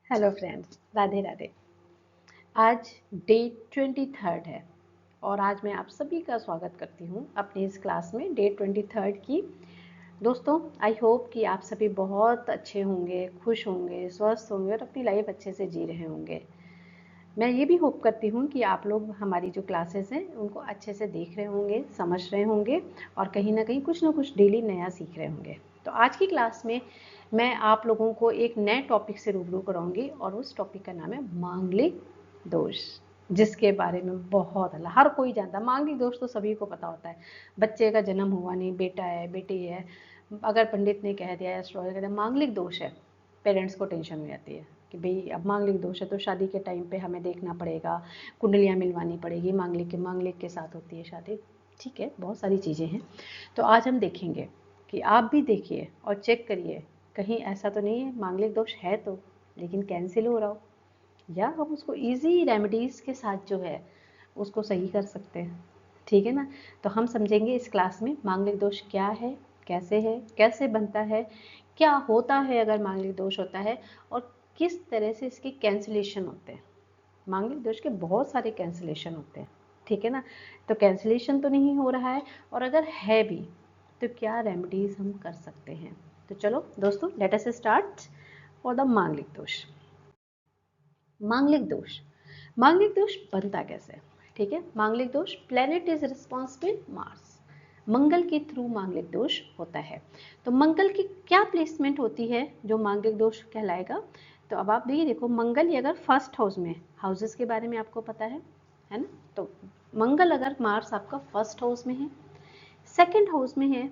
Hello friends, Radhe Radhe. आज day 23 है और आज मैं आप सभी का स्वागत करती हूँ अपनी इस क्लास में डे 23 की। दोस्तों, आई होप कि आप सभी बहुत अच्छे होंगे, खुश होंगे, स्वस्थ होंगे और अपनी लाइफ अच्छे से जी रहे होंगे। मैं ये भी होप करती हूँ कि आप लोग हमारी जो क्लासेस हैं उनको अच्छे से देख रहे होंगे, समझ रहे होंगे और कहीं ना कहीं कुछ ना कुछ डेली नया सीख रहे होंगे। तो आज की क्लास में मैं आप लोगों को एक नए टॉपिक से रूबरू कराऊंगी और उस टॉपिक का नाम है मांगलिक दोष, जिसके बारे में बहुत हर कोई जानता है। मांगलिक दोष तो सभी को पता होता है। बच्चे का जन्म हुआ नहीं, बेटा है, बेटी है, अगर पंडित ने कह दिया, एस्ट्रोलॉजर कह दिया मांगलिक दोष है, पेरेंट्स को टेंशन हो जाती है कि भाई अब मांगलिक दोष है तो शादी के टाइम पे हमें देखना पड़ेगा, कुंडलियाँ मिलवानी पड़ेगी, मांगलिक के साथ होती है शादी। ठीक है, बहुत सारी चीज़ें हैं। तो आज हम देखेंगे कि आप भी देखिए और चेक करिए कहीं ऐसा तो नहीं है मांगलिक दोष है तो लेकिन कैंसिल हो रहा हो, या हम उसको इजी रेमेडीज़ के साथ जो है उसको सही कर सकते हैं। ठीक है ना। तो हम समझेंगे इस क्लास में मांगलिक दोष क्या है, कैसे बनता है, क्या होता है अगर मांगलिक दोष होता है और किस तरह से इसके कैंसिलेशन होते हैं। मांगलिक दोष के बहुत सारे कैंसिलेशन होते हैं। ठीक है ना। तो कैंसिलेशन तो नहीं हो रहा है और अगर है भी तो क्या रेमेडीज हम कर सकते हैं। तो चलो दोस्तों, let us start for the मांगलिक दोष। मांगलिक दोष बनता कैसे। ठीक है, मांगलिक दोष, प्लेनेट इज रिस्पॉन्सिबल मार्स, मंगल के थ्रू मांगलिक दोष होता है। तो मंगल की क्या प्लेसमेंट होती है जो मांगलिक दोष कहलाएगा। तो अब आप देखो मंगल ही अगर फर्स्ट हाउस में, हाउसेस के बारे में आपको पता है ना। तो मंगल अगर मार्स आपका फर्स्ट हाउस में है, सेकंड हाउस में है,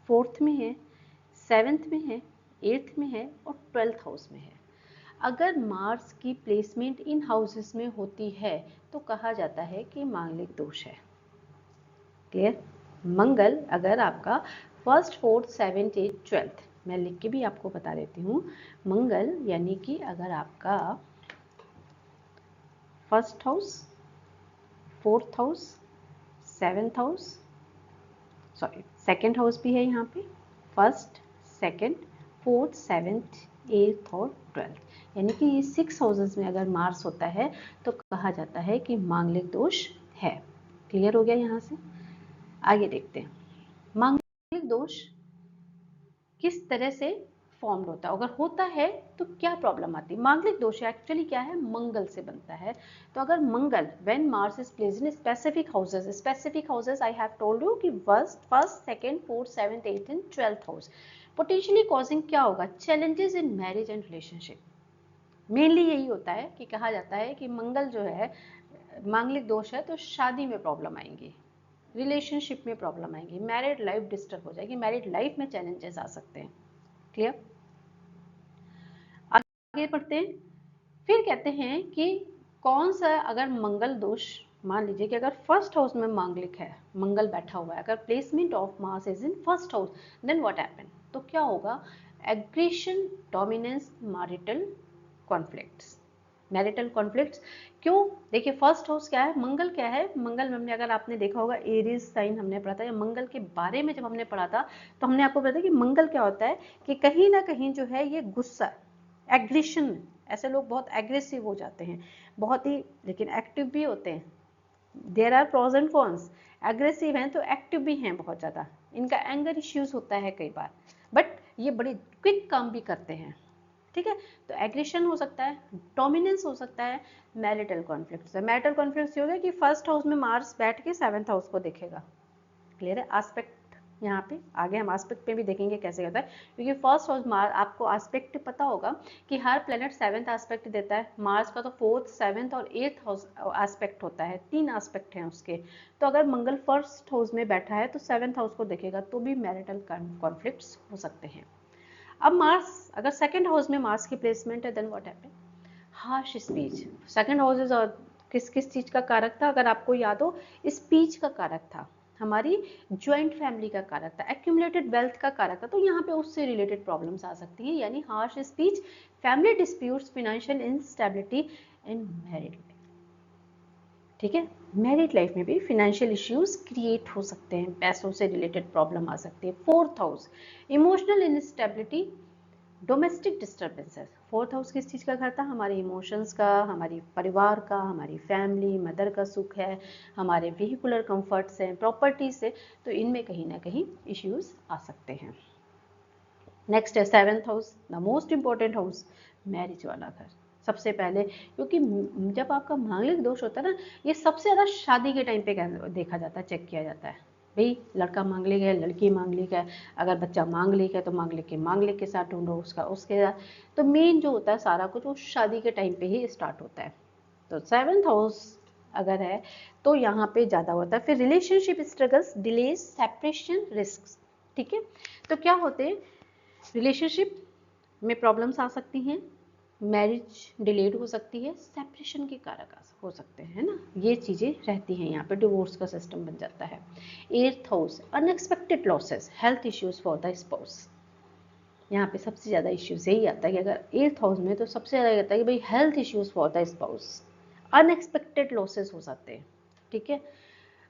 फोर्थ में है, सेवेंथ में है, एट्थ में है और 12th हाउस में है, अगर मार्स की प्लेसमेंट इन हाउसेस में होती है तो कहा जाता है कि मांगलिक दोष है। क्लियर। मंगल अगर आपका first, fourth, seventh, eight, 12th, मैं लिख के भी आपको बता देती हूँ। मंगल यानी कि अगर आपका first house, fourth house, seventh house, sorry second house भी है यहाँ पे, first, second, fourth, seventh, eighth और 12th, यानी कि ये 6 हाउसेस में अगर मार्स होता है तो कहा जाता है कि मांगलिक दोष है। क्लियर हो गया। यहाँ से आगे देखते हैं मांगलिक दोष किस तरह से फॉर्म्ड होता है, अगर होता है तो क्या प्रॉब्लम आती है। मांगलिक दोष एक्चुअली क्या है, मंगल से बनता है। तो अगर Mangal when Mars is placed in specific houses I have told you कि first, second, fourth, seventh, eighth and 12th house, potentially causing क्या होगा, challenges in marriage and relationship. Mainly यही होता है कि कहा जाता है कि मंगल जो है मांगलिक दोष है तो शादी में प्रॉब्लम आएंगी, रिलेशनशिप में प्रॉब्लम आएंगी, मैरिड लाइफ डिस्टर्ब हो जाएगी, मैरिड लाइफ में चैलेंजेस आ सकते हैं। क्लियर। आगे बढ़ते हैं। फिर कहते हैं कि कौन सा अगर मंगल दोष, मान लीजिए कि अगर फर्स्ट हाउस में मांगलिक है, मंगल बैठा हुआ है, अगर placement of Mars is in first house, then what happen, तो क्या होगा, एग्रेशन, डोमिनेंस, मैरिटल कॉन्फ्लिक्ट्स। क्यों, देखिए फर्स्ट हाउस क्या है, मंगल क्या है, मंगल में हमने, अगर आपने देखा होगा एरीज साइन हमने पढ़ा था, या मंगल के बारे में जब हमने पढ़ा था तो हमने आपको बताया कि मंगल क्या होता है कि कहीं ना कहीं जो है ये गुस्सा, एग्रेशन, ऐसे लोग बहुत एग्रेसिव हो जाते हैं, बहुत ही, लेकिन एक्टिव भी होते हैं। There are pros and cons, aggressive हैं तो एक्टिव भी हैं बहुत ज़्यादा, इनका एंगर इश्यूज होता है कई बार, बट ये बड़ी क्विक काम भी करते हैं। ठीक है, तो एग्रेशन हो सकता है, डोमिनेंस हो सकता है, मैरिटल कॉन्फ्लिक्ट हो गया कि फर्स्ट हाउस में मार्स बैठ के 7th हाउस को देखेगा। क्लियर है। आस्पेक्ट, यहाँ पे आगे हम आस्पेक्ट पे भी देखेंगे कैसे होता है, क्योंकि फर्स्ट हाउस आपको आस्पेक्ट पता होगा कि हर प्लेनेट 7th आस्पेक्ट देता है, मार्स का तो 4th, 7th और 8th हाउस आस्पेक्ट होता है, 3 आस्पेक्ट हैं उसके। तो अगर मंगल फर्स्ट हाउस में बैठा है तो 7th हाउस को देखेगा तो भी मैरिटल कॉन्फ्लिक्ट्स हो सकते हैं। अब मार्स अगर सेकेंड हाउस में मार्स की प्लेसमेंट है, then what happen, harsh speech. Second house is किस किस चीज का कारक था, अगर आपको याद हो, स्पीच का कारक था, हमारी ज्वाइंट फैमिली का कारक था, एक्यूमुलेटेड वेल्थ का कारक था, तो यहाँ पे उससे रिलेटेड प्रॉब्लम्स आ सकती हैं, यानी harsh speech, family disputes, financial instability इन मैरिड लाइफ। ठीक है, मैरिड लाइफ में भी फाइनेंशियल इश्यूज क्रिएट हो सकते हैं, पैसों से रिलेटेड प्रॉब्लम आ सकती है। Fourth house, emotional instability, domestic disturbances, fourth house किस चीज़ का घर था? हमारे इमोशंस का, हमारी परिवार का, हमारी फैमिली, मदर का सुख है, हमारे व्हीकुलर कंफर्ट्स हैं, प्रॉपर्टीज है, तो इनमें कहीं ना कहीं इश्यूज आ सकते हैं। नेक्स्ट है seventh house, the most important house, marriage वाला घर। सबसे पहले, क्योंकि जब आपका मांगलिक दोष होता है ना, ये सबसे ज़्यादा शादी के टाइम पे देखा जाता है, चेक किया जाता है। भाई लड़का मांगलिक है, लड़की मांगलिक है, अगर बच्चा मांगलिक है तो मांगलिक के साथ ढूंढो, उसका उसके साथ। तो मेन जो होता है सारा कुछ वो शादी के टाइम पे ही स्टार्ट होता है। तो सेवेंथ हाउस अगर है तो यहाँ पे ज़्यादा होता है। फिर relationship struggles, delays, separation, risk. ठीक है, तो क्या होते हैं, रिलेशनशिप में प्रॉब्लम्स आ सकती हैं, मैरिज डिलेड हो सकती है, सेपरेशन के कारक हो सकते हैं, है ना, ये चीज़ें रहती हैं, यहाँ पे डिवोर्स का सिस्टम बन जाता है। Eighth house, unexpected losses, health issues for the spouse. यहाँ पे सबसे ज़्यादा इश्यूज यही आता है कि अगर एट्थ हाउस में, तो सबसे ज़्यादा आता है कि भाई health issues for the spouse, unexpected losses हो सकते हैं। ठीक है,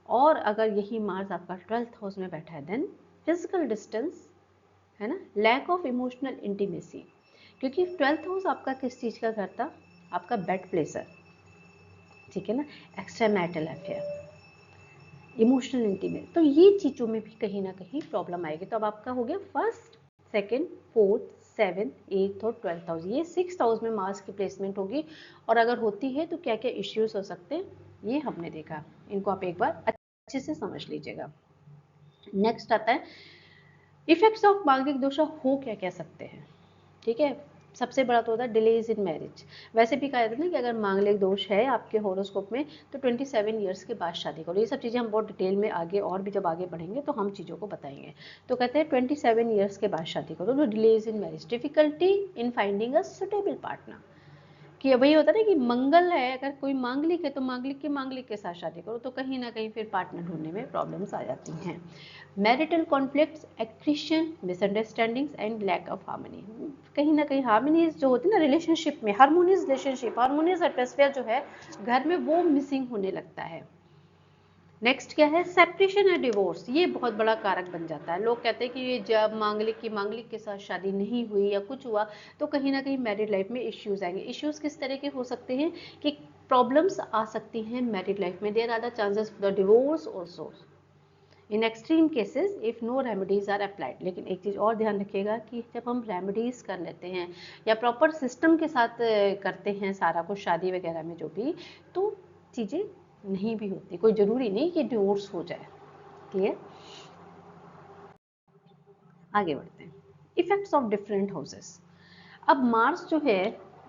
और अगर यही मार्स आपका ट्वेल्थ हाउस में बैठा है, देन फिजिकल डिस्टेंस, है ना, लैक ऑफ इमोशनल इंटीमेसी, क्योंकि ट्वेल्थ हाउस आपका किस चीज़ का घर था? आपका बेड प्लेसर, ठीक है ना, extra marital affair, emotional intimacy, तो ये चीज़ों में भी कहीं ना कहीं प्रॉब्लम आएगी। तो अब आपका हो गया first, second, fourth, seventh, eighth और ट्वेल्थ हाउस, ये सिक्स हाउस में मार्स की प्लेसमेंट होगी। और अगर होती है तो क्या क्या इश्यूज हो सकते हैं, ये हमने देखा, इनको आप एक बार अच्छे से समझ लीजिएगा। नेक्स्ट आता है इफेक्ट्स ऑफ मांगलिक दोष हो क्या कह सकते हैं। ठीक है, सबसे बड़ा तो होता है डिलेज इन मैरिज। वैसे भी कहा जाता है ना कि अगर मांगलिक दोष है आपके हॉरोस्कोप में तो 27 ईयर्स के बाद शादी करो। ये सब चीज़ें हम बहुत डिटेल में आगे, और भी जब आगे बढ़ेंगे तो हम चीज़ों को बताएंगे। तो कहते हैं 27 ईयर्स के बाद शादी करो। तो delays in marriage, difficulty in finding a suitable partner, कि वही होता है ना कि मंगल है, अगर कोई मांगलिक है तो मांगलिक के साथ शादी करो, तो कहीं ना कहीं फिर पार्टनर ढूंढने में प्रॉब्लम्स आ जाती हैं। Marital conflicts, accretion, misunderstandings and lack of harmony, कहीं ना कहीं हार्मनी जो होती है ना रिलेशनशिप में, हार्मोनियस रिलेशनशिप, हार्मोनियस एटमॉस्फेयर जो है घर में, वो मिसिंग होने लगता है। नेक्स्ट क्या है, सेपरेशन या डिवोर्स, ये बहुत बड़ा कारक बन जाता है। लोग कहते हैं कि जब मांगलिक के साथ शादी नहीं हुई या कुछ हुआ तो कहीं ना कहीं मैरिड लाइफ में इश्यूज आएंगे। इश्यूज किस तरह के हो सकते हैं कि प्रॉब्लम्स आ सकती हैं मैरिड लाइफ में। There are the chances for the divorce also in extreme cases if no remedies are applied. लेकिन एक चीज़ और ध्यान रखिएगा कि जब हम रेमेडीज कर लेते हैं या प्रॉपर सिस्टम के साथ करते हैं सारा कुछ शादी वगैरह में जो भी, तो चीज़ें नहीं भी होती, कोई ज़रूरी नहीं कि डिवोर्स हो जाए। क्लियर, आगे बढ़ते हैं। Effects of different houses. अब मार्स जो है,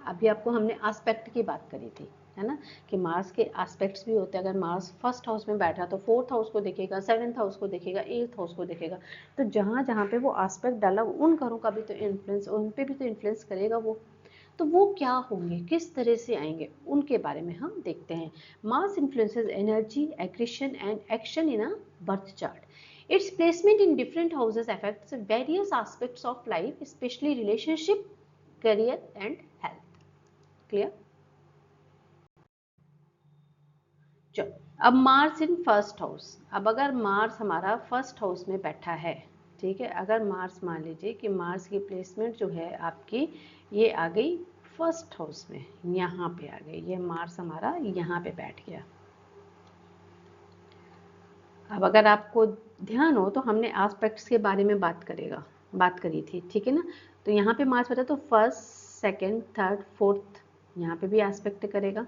अभी आपको हमने एस्पेक्ट की बात करी थी, है ना, कि मार्स के एस्पेक्ट्स भी होते हैं। अगर मार्स फर्स्ट हाउस में बैठा तो फोर्थ हाउस को देखेगा, सेवेंथ हाउस को देखेगा, एट्थ हाउस को देखेगा। तो जहाँ जहाँ पे वो एस्पेक्ट डाला उन घरों का भी तो इन्फ्लुएंस, उन पे भी तो इन्फ्लुएंस करेगा वो। तो वो क्या होंगे, किस तरह से आएंगे, उनके बारे में हम देखते हैं। Mars influences energy, aggression and action in a birth chart. Its placement in different houses affects various aspects of life, especially relationship, career and health. Clear? चलो, अब मार्स इन फर्स्ट हाउस। अब अगर मार्स हमारा फर्स्ट हाउस में बैठा है, ठीक है, अगर मार्स, मान लीजिए कि मार्स की प्लेसमेंट जो है आपकी ये आ गई फर्स्ट हाउस में, यहाँ पे आ गई, ये मार्स हमारा यहाँ पे बैठ गया। अब अगर आपको ध्यान हो तो हमने एस्पेक्ट्स के बारे में बात करी थी, ठीक है ना। तो यहाँ पे मार्स बता तो फर्स्ट, सेकंड, थर्ड, फोर्थ यहाँ पे भी एस्पेक्ट करेगा,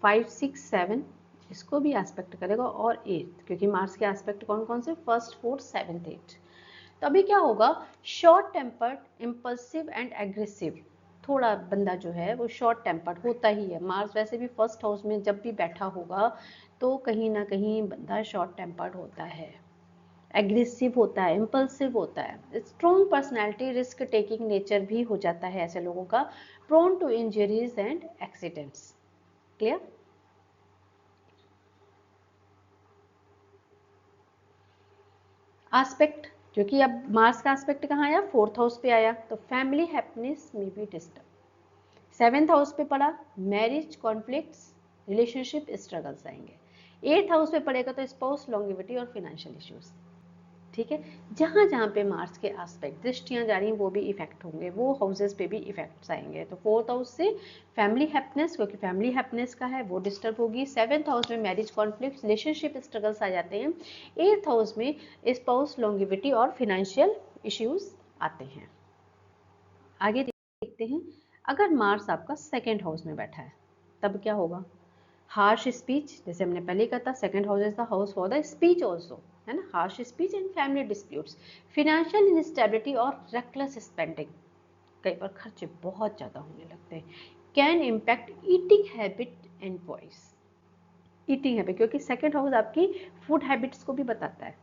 5, 6, 7 इसको भी एस्पेक्ट करेगा, और 8, क्योंकि मार्स के एस्पेक्ट कौन कौन से, फर्स्ट, फोर्थ, सेवन्थ, 8। तो अभी क्या होगा, short tempered, impulsive and aggressive. थोड़ा बंदा जो है वो शॉर्ट टेम्पर्ड होता ही है। मार्स वैसे भी फर्स्ट हाउस में जब भी बैठा होगा तो कहीं ना कहीं बंदा शॉर्ट टेम्पर्ड होता है, एग्रेसिव होता है, इम्पल्सिव होता है, strong personality, risk taking nature भी हो जाता है ऐसे लोगों का, prone to injuries and accidents. Clear? Aspect, क्योंकि अब मार्स का एस्पेक्ट कहाँ आया, फोर्थ हाउस पे आया, तो फैमिली हैप्पीनेस में बी डिस्टर्ब। सेवेंथ हाउस पे पड़ा, मैरिज कॉन्फ्लिक्ट्स, रिलेशनशिप स्ट्रगल्स आएंगे। एट्थ हाउस पे पड़ेगा तो स्पाउस लॉन्गिविटी और फाइनेंशियल इश्यूज। ठीक है। जहाँ जहाँ पे मार्स के एस्पेक्ट दृष्टियाँ जा रही हैं वो भी इफेक्ट होंगे, वो हाउसेस पे भी इफेक्ट्स आएंगे। तो 4th हाउस से फैमिली हैप्पीनेस, क्योंकि फैमिली हैप्पीनेस का है, वो डिस्टर्ब होगी। 7th हाउस में मैरिज कॉन्फ्लिक्ट, रिलेशनशिप स्ट्रगल्स आ जाते हैं। 8th हाउस में स्पाउस लॉन्गिविटी और फाइनेंशियल इश्यूज आते हैं। आगे देखते हैं, अगर मार्स आपका 2nd हाउस में बैठा है तब क्या होगा? हार्श स्पीच, जैसे हमने पहले कहा था 2nd house is the house for the speech also, है ना। Harsh speech and family disputes, financial instability और रेकलेस स्पेंडिंग, कई बार खर्चे बहुत ज़्यादा होने लगते हैं। Can impact eating habit and voice, eating habit, क्योंकि 2nd हाउस आपकी फूड हैबिट्स को भी बताता है,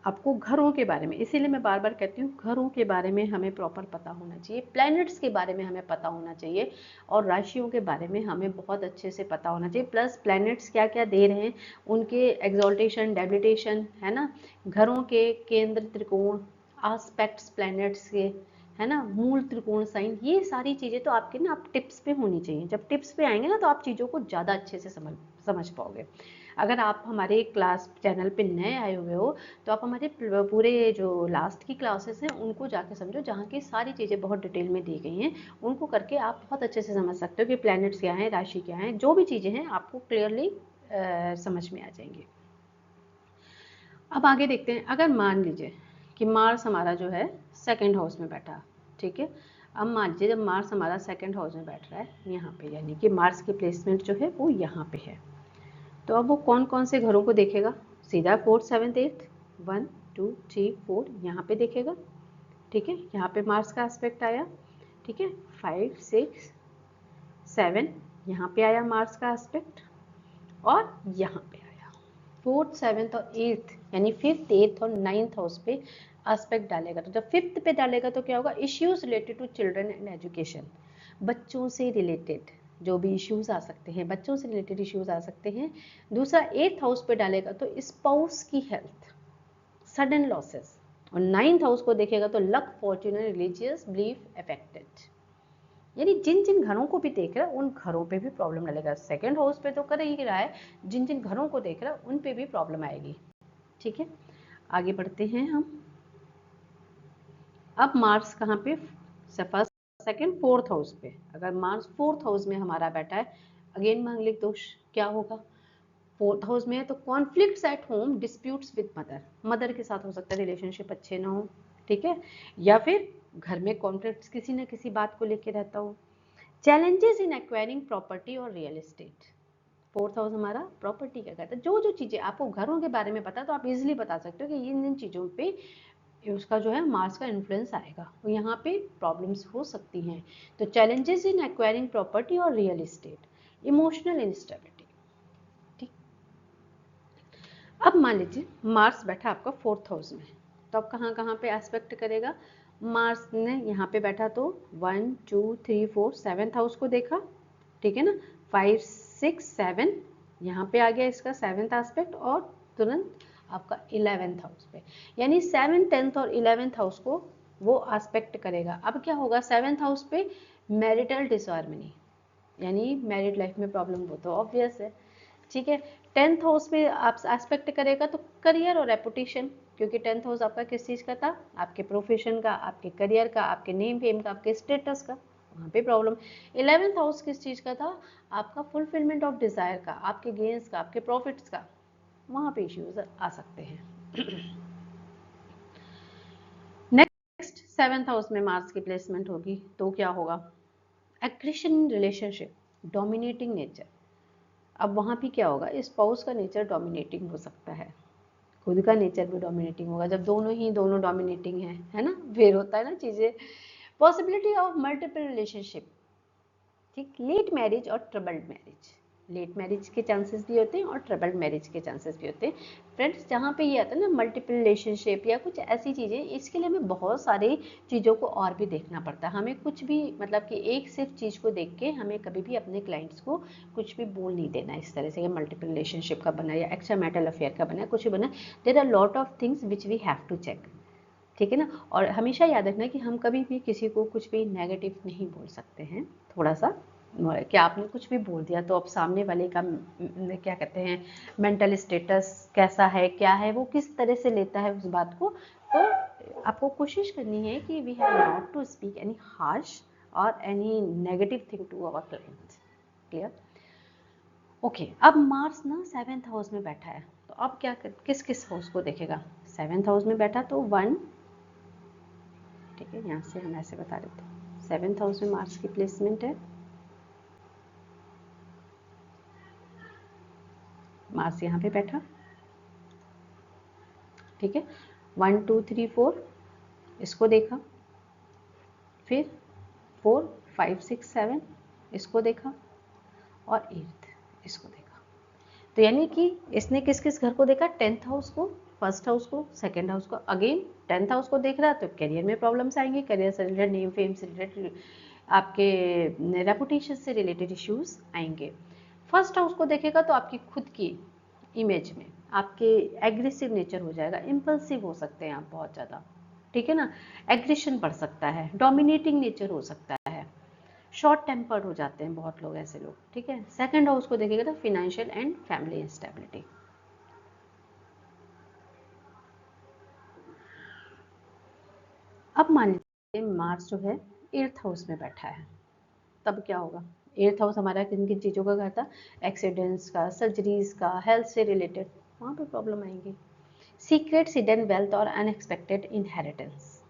आपको घरों के बारे में। इसीलिए मैं बार बार कहती हूँ घरों के बारे में हमें प्रॉपर पता होना चाहिए, प्लैनेट्स के बारे में हमें पता होना चाहिए, और राशियों के बारे में हमें बहुत अच्छे से पता होना चाहिए। प्लस प्लैनेट्स क्या क्या दे रहे हैं, उनके एक्सॉल्टेशन, डेबिलिटेशन, है ना, घरों के केंद्र त्रिकोण, आस्पेक्ट्स प्लैनेट्स के, है ना, मूल त्रिकोण साइन, ये सारी चीज़ें तो आपके ना आप टिप्स पे होनी चाहिए। जब टिप्स पे आएंगे ना तो आप चीज़ों को ज़्यादा अच्छे से समझ पाओगे। अगर आप हमारे क्लास चैनल पे नए आए हुए हो तो आप हमारे पूरे जो लास्ट की क्लासेस हैं उनको जाके समझो, जहाँ की सारी चीज़ें बहुत डिटेल में दी गई हैं। उनको करके आप बहुत अच्छे से समझ सकते हो कि प्लैनेट्स क्या हैं, राशि क्या है, जो भी चीज़ें हैं आपको क्लियरली समझ में आ जाएंगी। अब आगे देखते हैं, अगर मान लीजिए कि मार्स हमारा जो है 2nd हाउस में बैठा, ठीक है। अब मान लीजिए जब मार्स हमारा 2nd हाउस में बैठ रहा है यहाँ पे, यानी कि मार्स की प्लेसमेंट जो है वो यहाँ पे है, तो अब वो कौन कौन से घरों को देखेगा? सीधा 4th 7th 8th, 1 2 3 4 यहाँ पे देखेगा, ठीक है। यहाँ पे मार्स का एस्पेक्ट आया, ठीक है। 5 6 7 यहाँ पे आया मार्स का एस्पेक्ट, और यहाँ पे आया 4th 7th और 8th, यानी 5th 8th और 9th हाउस पे एस्पेक्ट डालेगा। तो जब 5th पे डालेगा तो क्या होगा? Issues related to children and education, बच्चों से रिलेटेड जो भी इश्यूज आ सकते हैं, बच्चों से रिलेटेड इश्यूज आ सकते हैं। दूसरा 8th हाउस पे डालेगा तो स्पाउस की हेल्थ, सडन लॉसेस, और 9th हाउस को देखेगा तो luck, Fortune and religious belief affected, यानी जिन जिन घरों को भी देख रहा है उन घरों पे भी प्रॉब्लम डालेगा। 2nd हाउस पे तो कर ही रहा है, जिन जिन घरों को देख रहा है उन पे भी प्रॉब्लम आएगी, ठीक है। आगे बढ़ते हैं हम। अब मार्स कहाँ पे? 1st 2nd 4th हाउस पे। अगर मार्स 4th हाउस में हमारा बैठा है, अगेन मांगलिक दोष क्या होगा? 4th हाउस में है तो conflicts at home, disputes with mother, mother के साथ हो सकता है रिलेशनशिप अच्छे ना हो, ठीक है, या फिर घर में कॉन्फ्लिक्ट्स किसी ना किसी बात को लेके रहता हो। चैलेंजेस इन एक्वायरिंग प्रॉपर्टी और रियल एस्टेट, 4th हाउस हमारा प्रॉपर्टी का कहता है। जो जो चीज़ें आपको घरों के बारे में पता तो आप इजीली बता सकते हो कि इन चीज़ों पे उसका जो है मार्स का इन्फ्लुएंस आएगा, तो यहाँ पे प्रॉब्लम्स हो सकती हैं। तो चैलेंजेस इन एक्वायरिंग प्रॉपर्टी और रियल एस्टेट, इमोशनल इंस्टेबिलिटी, ठीक। अब मान लीजिए मार्स बैठा आपका 4th हाउस में, तो अब कहाँ कहाँ पे एस्पेक्ट करेगा? मार्स ने यहाँ पे बैठा तो 1 2 3 4 7th हाउस को देखा, ठीक है ना। 5 6 7 यहाँ पे आ गया इसका 7th एस्पेक्ट, और तुरंत आपका 11th हाउस पे, यानी 7th 10th और 11th हाउस को वो एस्पेक्ट करेगा। अब क्या होगा? 7th हाउस पे मैरिटल डिसहार्मनी, यानी मैरिड लाइफ में प्रॉब्लम, वो तो ऑब्वियस है, ठीक है। 10th हाउस पे आप एस्पेक्ट करेगा तो करियर और रेपुटेशन, क्योंकि 10th हाउस आपका किस चीज़ का था? आपके प्रोफेशन का, आपके करियर का, आपके नेम फेम का, आपके स्टेटस का, वहाँ पे प्रॉब्लम। 11th हाउस किस चीज़ का था? आपका फुलफिलमेंट ऑफ डिज़ायर का, आपके गेन्स का, आपके प्रॉफिट्स का, वहाँ पे इश्यूज आ सकते हैं। नेक्स्ट 7th हाउस में मार्स की प्लेसमेंट होगी तो क्या होगा? Aggression in relationship, dominating nature. अब वहाँ भी क्या होगा? स्पाउस का नेचर डोमिनेटिंग हो सकता है, खुद का नेचर भी डोमिनेटिंग होगा। जब दोनों डोमिनेटिंग है ना, फिर होता है ना चीज़ें। पॉसिबिलिटी ऑफ मल्टीपल रिलेशनशिप, ठीक। लेट मैरिज और ट्रबल्ड मैरिज, लेट मैरिज के चांसेस भी होते हैं और ट्रबल्ड मैरिज के चांसेस भी होते हैं। फ्रेंड्स, जहाँ पे ये आता है ना मल्टीपल रिलेशनशिप या कुछ ऐसी चीज़ें, इसके लिए हमें बहुत सारी चीज़ों को और भी देखना पड़ता है। हमें कुछ भी मतलब कि एक सिर्फ चीज़ को देख के हमें कभी भी अपने क्लाइंट्स को कुछ भी बोल नहीं देना इस तरह से कि मल्टीपल रिलेशनशिप का बना या एक्स्ट्रा मैरिटल अफेयर का बना, कुछ भी बना। There are lot of things which we have to check, ठीक है ना। और हमेशा याद रखना कि हम कभी भी किसी को कुछ भी नेगेटिव नहीं बोल सकते हैं, थोड़ा सा कि आपने कुछ भी बोल दिया तो अब सामने वाले का क्या कहते हैं मेंटल स्टेटस कैसा है, क्या है, वो किस तरह से लेता है उस बात को। तो आपको कोशिश करनी है कि we have not to speak any harsh और any negative thing to our client. Clear? Okay, अब मार्स ना 7th हाउस में बैठा है, तो अब क्या किस किस हाउस को देखेगा? 7th हाउस में बैठा तो 1, ठीक है, यहाँ से हम ऐसे बता देते हैं 7th हाउस में मार्स की प्लेसमेंट है। मार्स यहाँ पे बैठा, ठीक है, 1 2 3 4 इसको देखा, फिर 4 5 6 7 इसको देखा, और 8 इसको देखा। तो यानी कि इसने किस किस घर को देखा? 10th हाउस को, फर्स्ट हाउस को, सेकेंड हाउस को। अगेन 10th हाउस को देख रहा है तो करियर में प्रॉब्लम्स आएंगे, करियर से रिलेटेड, नेम फेम से रिलेटेड, आपके रेपुटेशन से रिलेटेड इश्यूज आएंगे। फर्स्ट हाउस को देखेगा तो आपकी खुद की इमेज में आपके एग्रेसिव नेचर हो जाएगा, इम्पल्सिव हो सकते हैं आप बहुत ज़्यादा, ठीक है ना, एग्रेशन बढ़ सकता है, डोमिनेटिंग नेचर हो सकता है, शॉर्ट टेम्पर्ड हो जाते हैं बहुत लोग, ऐसे लोग, ठीक है। सेकंड हाउस को देखेगा तो फिनेंशियल एंड फैमिली इंस्टेबिलिटी। अब मान लीजिए मार्स जो है 8th हाउस में बैठा है, तब क्या होगा? 8th हाउस हमारा किन किन चीज़ों का घर था? एक्सीडेंट्स का, सर्जरीज का, हेल्थ से रिलेटेड, वहाँ पे प्रॉब्लम आएंगी। सीक्रेट हिडन वेल्थ और अनएक्सपेक्टेड इनहेरिटेंस,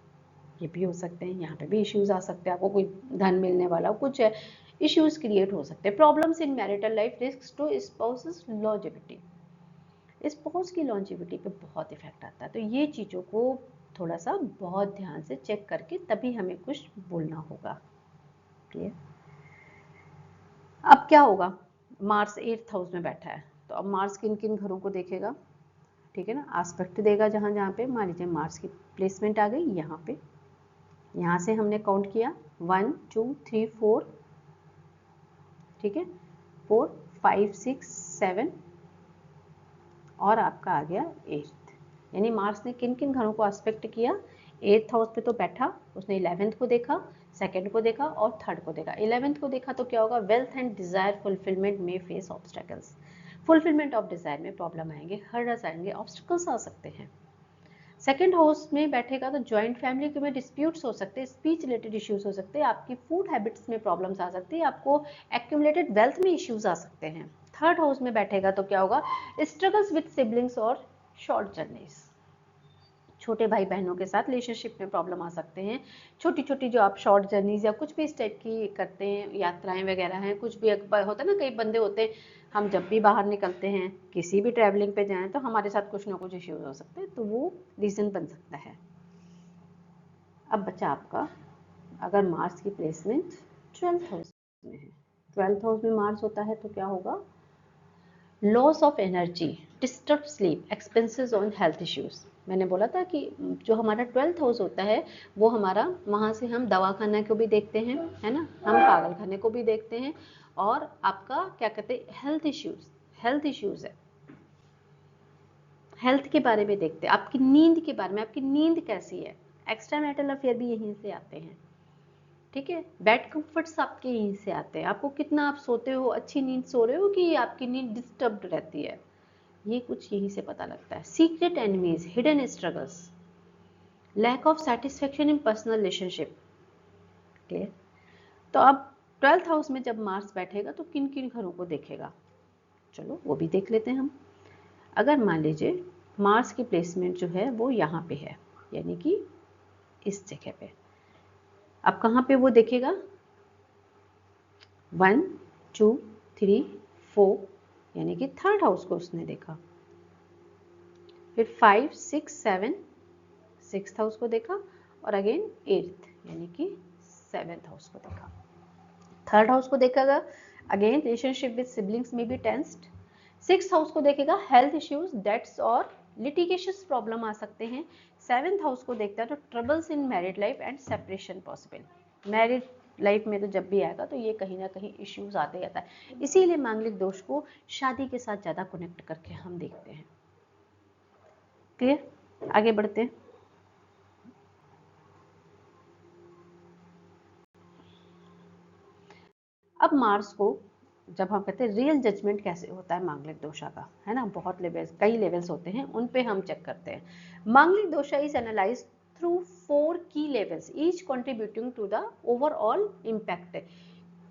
ये भी हो सकते हैं, यहाँ पे भी इश्यूज आ सकते हैं, आपको कोई धन मिलने वाला कुछ है, इश्यूज क्रिएट हो सकते हैं। Problems in marital life, risk to spouses longevity, spouse की लॉन्जेविटी पे बहुत इफेक्ट आता है। तो ये चीज़ों को थोड़ा सा बहुत ध्यान से चेक करके तभी हमें कुछ बोलना होगा। क्लियर? अब क्या होगा? मार्स 8th हाउस में बैठा है, तो अब मार्स किन किन घरों को देखेगा? ठीक है ना, आस्पेक्ट देगा जहाँ जहाँ पे मान लीजिए मार्स की प्लेसमेंट आ गई यहाँ पे, यहाँ से हमने काउंट किया 1 2 3 4, ठीक है, 4 5 6 7 और आपका आ गया 8th। यानी मार्स ने किन किन घरों को एस्पेक्ट किया? 8th हाउस पे तो बैठा, उसने 11th को देखा, सेकेंड को देखा और थर्ड को देखा। 11th को देखा तो क्या होगा? वेल्थ एंड डिजायर फुलफिलमेंट में face obstacles, fulfilment of desire में प्रॉब्लम आएंगे, हर्डल्स आएंगे, ऑब्स्टेकल्स आ सकते हैं। सेकेंड हाउस में बैठेगा तो जॉइंट फैमिली में डिस्प्यूट्स हो सकते हैं, स्पीच रिलेटेड इश्यूज हो सकते हैं, आपकी फूड हैबिट्स में प्रॉब्लम्स आ सकती है, आपको एक्यूमुलेटेड वेल्थ में इश्यूज आ सकते हैं। थर्ड हाउस में बैठेगा तो क्या होगा? स्ट्रगल्स विद सिबलिंग्स और शॉर्ट जर्नीज, छोटे भाई बहनों के साथ रिलेशनशिप में प्रॉब्लम आ सकते हैं। छोटी छोटी जो आप शॉर्ट जर्नीज या कुछ भी इस टाइप की करते हैं, यात्राएं वगैरह हैं, कुछ भी होता है ना, कई बंदे होते हैं, हम जब भी बाहर निकलते हैं किसी भी ट्रैवलिंग पे जाएं तो हमारे साथ कुछ ना कुछ इश्यूज हो सकते हैं, तो वो रीज़न बन सकता है। अब बचा आपका, अगर मार्स की प्लेसमेंट 12th हाउस में है, 12th हाउस में मार्स होता है तो क्या होगा? Loss of energy, disturb sleep, expenses on health issues. मैंने बोला था कि जो हमारा 12th हाउस होता है वो हमारा, वहाँ से हम दवा खाने को भी देखते हैं, है ना, हम पागल खाने को भी देखते हैं, और आपका क्या कहते हैं, हेल्थ इश्यूज है, हेल्थ के बारे में देखते हैं, आपकी नींद के बारे में, आपकी नींद कैसी है, एक्स्ट्रा मैरिटल अफेयर भी यहीं से आते हैं, ठीक है, बेड कंफर्ट्स आपके यहीं से आते हैं, आपको कितना आप सोते हो, अच्छी नींद सो रहे हो कि आपकी नींद डिस्टर्ब्ड रहती है, ये कुछ यहीं से पता लगता है। Secret enemies, hidden struggles, lack of satisfaction in personal relationship. Clear? तो अब 12th हाउस में जब मार्स बैठेगा तो किन किन घरों को देखेगा? चलो वो भी देख लेते हैं हम। अगर मान लीजिए मार्स की प्लेसमेंट जो है वो यहाँ पे है, यानी कि इस जगह पे, अब कहाँ पे वो देखेगा? 1 2 3 4, यानी कि थर्ड हाउस को उसने देखा, फिर 5 6 7 6th हाउस को देखा, और अगेन 8th यानी कि 7th हाउस को देखा। थर्ड हाउस को देखेगा, अगेन रिलेशनशिप विद सिबलिंग्स में भी टेंस्ड। 6th हाउस को देखेगा, हेल्थ इश्यूज, डेट्स और लिटिगेशियस प्रॉब्लम आ सकते हैं। 7th हाउस को देखता है तो troubles in married life and separation possible, married life में तो जब भी आएगा तो ये कहीं ना कहीं इश्यूज आते रहता है, इसीलिए मांगलिक दोष को शादी के साथ ज़्यादा कनेक्ट करके हम देखते हैं। क्लियर? आगे बढ़ते हैं। अब मार्स को जब हम कहते हैं रियल जजमेंट कैसे होता है मांगलिक दोषा का, है ना, बहुत लेवल्स, कई लेवल्स होते हैं, उन पे हम चेक करते हैं। मांगलिक दोषा इज एनालाइज थ्रू 4 की levels each contributing to the overall impact.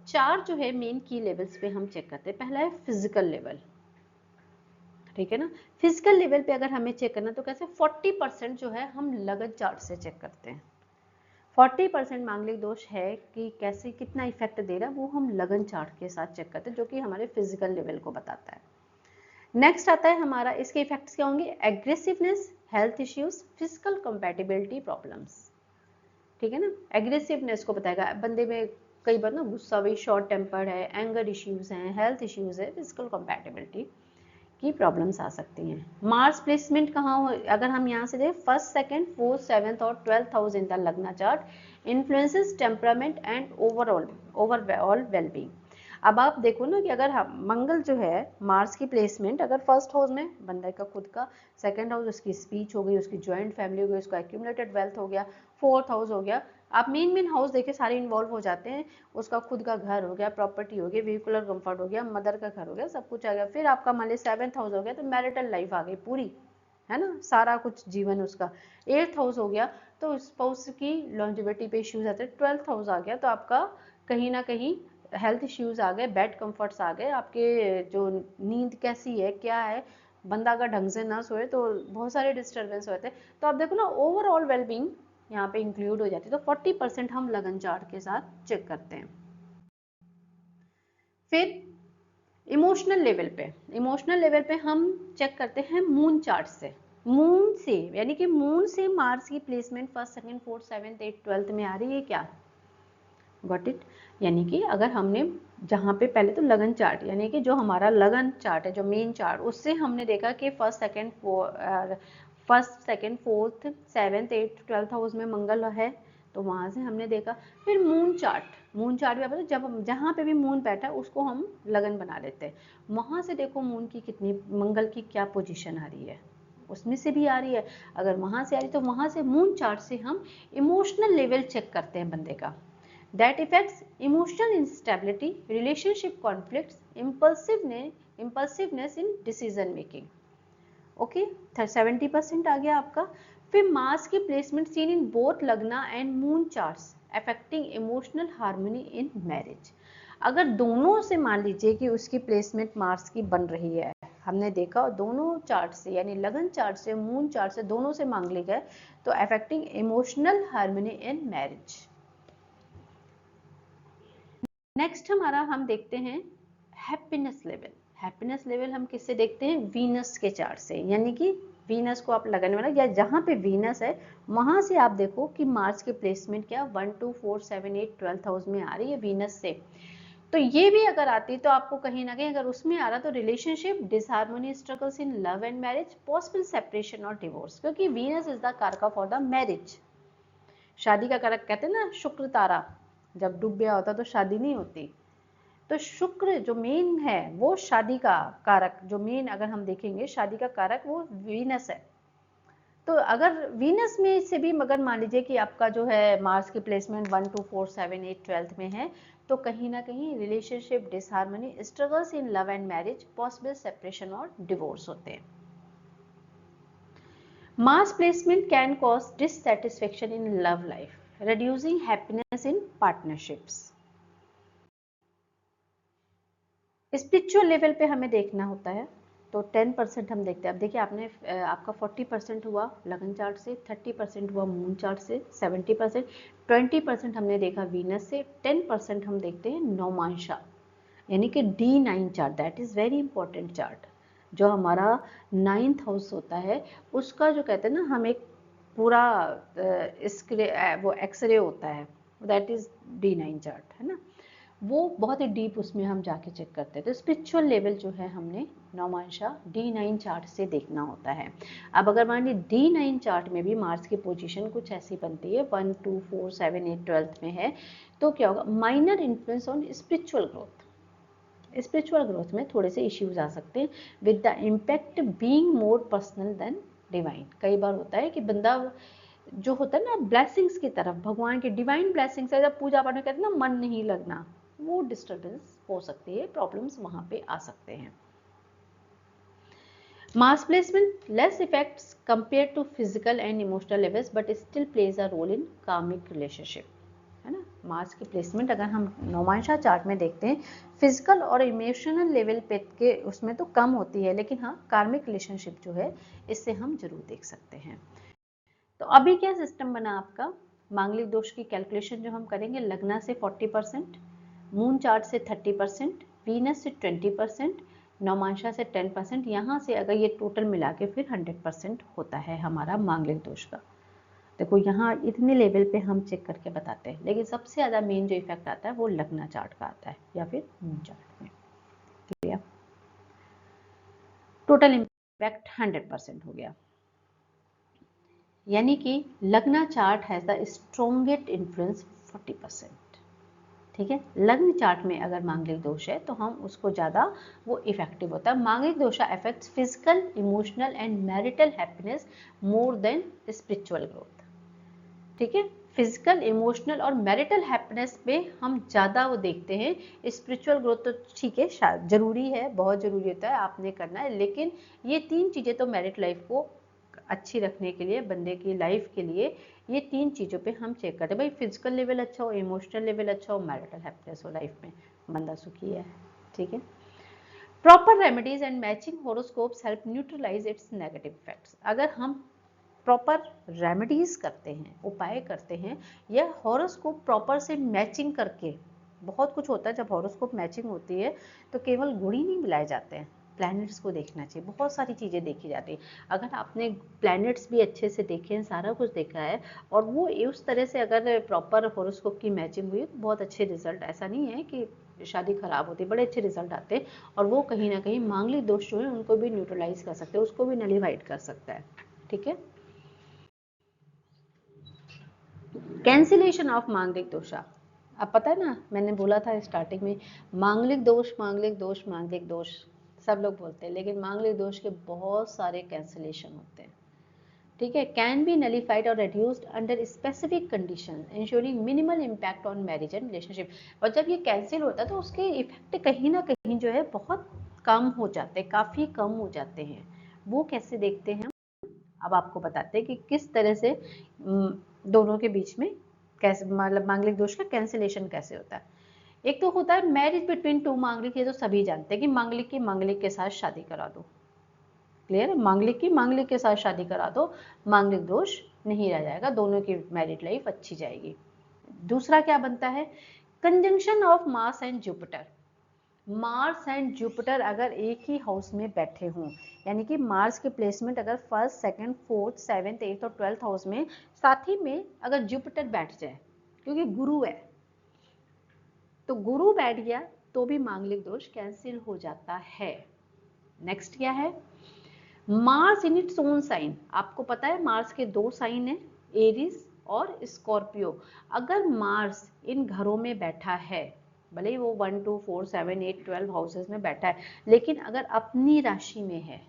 4 जो है मेन की लेवल्स पे हम चेक करते हैं। पहला है फिजिकल लेवल, ठीक है ना। फिजिकल लेवल पे अगर हमें चेक करना तो कैसे 40% जो है हम लगन चार्ट से चेक करते हैं। 40% मांगलिक दोष है कि कैसे कितना इफेक्ट दे रहा है वो हम लगन चार्ट के साथ चेक करते हैं, जो कि हमारे फिजिकल लेवल को बताता है। नेक्स्ट आता है हमारा, इसके इफेक्ट्स क्या होंगे, aggressiveness, health issues, physical compatibility problems, ठीक है ना। एग्रेसिवनेस को बताएगा, बंदे में कई बार ना गुस्सा भी, शॉर्ट टेम्पर्ड है, एंगर इश्यूज हैं, हेल्थ इश्यूज है, फिजिकल कंपैटिबिलिटी की प्रॉब्लम्स आ सकती हैं। मार्स प्लेसमेंट कहाँ हो, अगर हम यहाँ से देखें, फर्स्ट, सेकंड, फोर्थ, सेवेंथ और 12th हाउस इन द लग्न chart influences temperament and overall wellbeing. अब आप देखो ना कि अगर हम मंगल जो है मार्स की प्लेसमेंट अगर फर्स्ट हाउस में बंदे का खुद का, सेकंड हाउस उसकी स्पीच हो गई, उसकी ज्वाइंट फैमिली हो गई, उसका एक्यूमुलेटेड वेल्थ हो गया, फोर्थ हाउस हो गया, आप मेन हाउस देखे सारे इन्वॉल्व हो जाते हैं, उसका खुद का घर हो गया, प्रॉपर्टी हो गई, व्हीकुलर कंफर्ट हो गया, मदर का घर हो गया, सब कुछ आ गया। फिर आपका मान लीजिए 7th हाउस हो गया तो मैरिटल लाइफ आ गई पूरी, है ना, सारा कुछ जीवन उसका। 8th हाउस हो गया तो स्पाउस की लॉन्जिविटी पे इश्यूज आते हैं। 12th हाउस आ गया तो आपका कहीं ना कहीं हेल्थ इश्यूज आ गए, बेड कंफर्ट्स आ गए, आपके जो नींद कैसी है क्या है, बंदा अगर ढंग से ना सोए तो बहुत सारे डिस्टर्बेंस होते हैं। तो आप देखो ना ओवरऑल वेलबींग यहाँ पे इंक्लूड हो जाती है। तो 40% हम लगन चार्ट के साथ चेक करते हैं। फिर इमोशनल लेवल पे हम चेक करते हैं मून चार्ट से। मून से यानी कि मून से मार्स की placement first, second, fourth, seventh, 8th, 12th में आ रही है क्या, गॉट इट। यानी कि अगर हमने जहाँ पे पहले तो लगन चार्ट यानी कि जो हमारा लगन चार्ट है, जो मेन चार्ट, उससे हमने देखा कि first, second, fourth, seventh, 8th, 12th house में मंगल है, तो वहां से हमने देखा। फिर मून चार्ट भी आप जब जहाँ पे भी मून बैठा है उसको हम लगन बना लेते हैं। वहां से देखो मून की कितनी, मंगल की क्या पोजीशन आ रही है, उसमें से भी आ रही है। अगर वहां से आ रही तो वहां से मून चार्ट से हम इमोशनल लेवल चेक करते हैं बंदे का। that affects emotional instability, relationship conflicts, impulsiveness in decision making. Okay, 70% आ गया आपका। फिर मार्स की प्लेसमेंट सीन इन बोथ लग्ना and moon charts affecting emotional harmony in marriage. अगर दोनों से मान लीजिए कि उसकी प्लेसमेंट मार्स की बन रही है, हमने देखा दोनों चार्ट से यानी लगन चार्ट से, मून चार्ट से, दोनों से मांगलिक है, तो affecting emotional harmony in marriage. Next हमारा हम देखते हैं हैप्पीनेस लेवल हम किससे देखते हैं, वीनस के चार्ट से। यानी कि वीनस को आप लगाने वाला या जहाँ पे वीनस है वहां से आप देखो कि मार्स की प्लेसमेंट क्या 1, 2, 4, 7, 8, 12th हाउस में आ रही है वीनस से। तो ये भी अगर आती तो आपको कहीं ना कहीं अगर उसमें आ रहा तो relationship disharmony, struggles in love and marriage, possible separation और डिवोर्स, क्योंकि Venus is the karaka for the marriage. शादी का कारक कहते हैं ना, शुक्र तारा जब डूब गया होता तो शादी नहीं होती। तो शुक्र जो मेन है वो शादी का कारक, जो मेन अगर हम देखेंगे शादी का कारक वो वीनस है। तो अगर वीनस में से भी मगर मान लीजिए कि आपका जो है मार्स की प्लेसमेंट 1, 2, 4, 7, 8, 12th में है, तो कहीं ना कहीं relationship disharmony, struggles in love and marriage, possible separation और डिवोर्स होते हैं। Mars placement can cause dissatisfaction in love life, reducing happiness in partnerships. Spiritual level पे हमें देखना होता है तो 10% हम देखते हैं। अब देखिए आपने आपका 40% हुआ लगन चार्ट से, 30% हुआ मून चार्ट से, 70%, 20% हमने देखा वीनस से, 10% हम देखते हैं नौमांशा यानी कि D9 chart. That is very important chart. जो हमारा 9th हाउस होता है उसका जो कहते हैं ना हम एक पूरा वो एक्सरे होता है, दैट इज़ D9 चार्ट, है ना। वो बहुत ही डीप उसमें हम जाके चेक करते हैं। तो स्पिरिचुअल लेवल जो है हमने नौमांशा D9 चार्ट से देखना होता है। अब अगर मान लीजिए D9 चार्ट में भी मार्स की पोजीशन कुछ ऐसी बनती है 1, 2, 4, 7, 8, 12th में है, तो क्या होगा, minor influence on spiritual growth में थोड़े से इश्यूज आ सकते हैं, with the impact being more personal than divine. कई बार होता है कि बंदा जो होता है ना ब्लेसिंग्स की तरफ, भगवान की डिवाइन ब्लेसिंग्स है, जब पूजा पाठ में कहते हैं ना मन नहीं लगना, वो डिस्टर्बेंस हो सकती है, प्रॉब्लम्स वहाँ पे आ सकते हैं। Mass placement less effects compared to physical and emotional levels but still plays a role in karmic relationship, है ना। मास की प्लेसमेंट अगर हम नौमांशा चार्ट में देखते हैं, फिजिकल और इमोशनल लेवल पे के उसमें तो कम होती है, लेकिन हाँ कार्मिक रिलेशनशिप जो है इससे हम जरूर देख सकते हैं। तो अभी क्या सिस्टम बना आपका, मांगलिक दोष की कैलकुलेशन जो हम करेंगे, लग्ना से 40%, मून चार्ट से 30%, वीनस से 20%, नौमांशा से 10%, यहाँ से अगर ये टोटल मिला के फिर 100% होता है हमारा मांगलिक दोष का। देखो यहाँ इतने लेवल पे हम चेक करके बताते हैं, लेकिन सबसे ज़्यादा मेन जो इफेक्ट आता है वो लग्ना चार्ट का आता है या फिर मून चार्ट में। क्लियर, टोटल इम्पैक्ट 100% हो गया, यानी कि लग्ना chart has the strongest influence 40%। ठीक है, लग्न चार्ट में अगर मांगलिक दोष है तो हम उसको ज़्यादा वो इफेक्टिव होता है। Manglik dosha affects physical, emotional and marital happiness more than spiritual growth. ठीक है, फिजिकल, इमोशनल और मैरिटल हैप्पीनेस पे हम ज़्यादा वो देखते हैं। स्पिरिचुअल ग्रोथ तो ठीक है, जरूरी है, बहुत ज़रूरी होता है, आपने करना है, लेकिन ये तीन चीज़ें तो मैरिट लाइफ को अच्छी रखने के लिए, बंदे की लाइफ के लिए, ये तीन चीज़ों पे हम चेक करते हैं। भाई फिजिकल लेवल अच्छा हो, इमोशनल लेवल अच्छा हो, मैरिटल हैप्पीनेस हो, लाइफ में बंदा सुखी है। ठीक है, proper remedies and matching horoscopes help neutralise its negative effects. अगर हम प्रॉपर रेमेडीज करते हैं, उपाय करते हैं, या हॉरोस्कोप प्रॉपर से मैचिंग करके, बहुत कुछ होता है जब हॉरोस्कोप मैचिंग होती है तो केवल गुण ही नहीं मिलाए जाते हैं, प्लैनेट्स को देखना चाहिए, बहुत सारी चीज़ें देखी जाती है। अगर आपने प्लैनेट्स भी अच्छे से देखे हैं, सारा कुछ देखा है, और वो उस तरह से अगर प्रॉपर हॉरोस्कोप की मैचिंग हुई तो बहुत अच्छे रिजल्ट, ऐसा नहीं है कि शादी खराब होती है, बड़े अच्छे रिजल्ट आते हैं, और वो कहीं ना कहीं मांगलिक दोष जो है उनको भी न्यूट्रलाइज कर सकते हैं, उसको भी नलिफाइड कर सकता है। ठीक है, कैंसिलेशन ऑफ मांगलिक दोषा। अब पता है ना, मैंने बोला था स्टार्टिंग में, मांगलिक दोष, मांगलिक दोष, मांगलिक दोष सब लोग बोलते हैं, लेकिन मांगलिक दोष के बहुत सारे कैंसिलेशन होते हैं। ठीक है, कैन बी नलिफाइड और reduced under specific condition ensuring minimal impact on marriage and relationship. और जब ये कैंसिल होता है तो उसके इफेक्ट कहीं ना कहीं जो है बहुत कम हो जाते हैं, काफ़ी कम हो जाते हैं। वो कैसे देखते हैं, अब आपको बताते हैं कि किस तरह से दोनों के बीच में कैसे, मतलब मांगलिक दोष का कैंसिलेशन कैसे होता है। एक तो होता है मैरिज बिटवीन टू मांगलिक, ये तो सभी जानते हैं कि मांगलिक की मांगलिक के साथ शादी करा दो। क्लियर है, मांगलिक की मांगलिक के साथ शादी करा दो, मांगलिक दोष नहीं रह जाएगा, दोनों की मैरिड लाइफ अच्छी जाएगी। दूसरा क्या बनता है, conjunction of Mars and Jupiter. Mars and Jupiter अगर एक ही हाउस में बैठे हों, यानी कि मार्स के प्लेसमेंट अगर first, second, fourth, seventh, eighth और 12th हाउस में, साथ ही में अगर जुपिटर बैठ जाए, क्योंकि गुरु है, तो गुरु बैठ गया तो भी मांगलिक दोष कैंसिल हो जाता है। नेक्स्ट क्या है, Mars in its own sign. आपको पता है मार्स के दो साइन है, एरीज और स्कॉर्पियो। अगर मार्स इन घरों में बैठा है, भले ही वो 1 2 4 7 8 12 हाउसेस में बैठा है, लेकिन अगर अपनी राशि में है,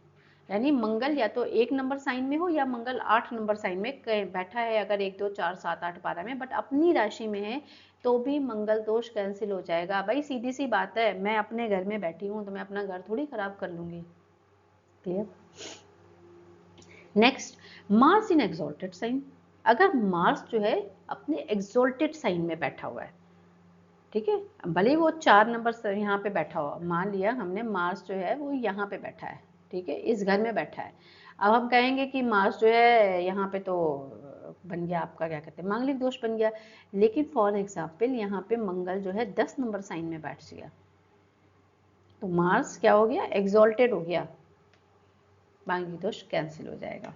यानी मंगल या तो 1 नंबर साइन में हो या मंगल 8 नंबर साइन में बैठा है, अगर 1 2 4 7 8 12 में, बट अपनी राशि में है, तो भी मंगल दोष कैंसिल हो जाएगा। भाई सीधी सी बात है, मैं अपने घर में बैठी हूँ तो मैं अपना घर थोड़ी खराब कर लूंगी। क्लियर। नेक्स्ट, मार्स इन एक्सॉल्टेड साइन। अगर मार्स जो है अपने एक्सॉल्टेड साइन में बैठा हुआ है, ठीक है, भले वो 4 नंबर यहाँ पे बैठा हुआ, मान लिया हमने मार्स जो है वो यहाँ पे बैठा है, ठीक है, इस घर में बैठा है। अब हम कहेंगे कि मार्स जो है यहाँ पे तो बन गया आपका, क्या कहते हैं, मांगलिक दोष बन गया, लेकिन फॉर एग्जाम्पल यहाँ पे मंगल जो है 10 नंबर साइन में बैठ गया, तो मार्स क्या हो गया, एक्सॉल्टेड हो गया, मांगलिक दोष कैंसिल हो जाएगा।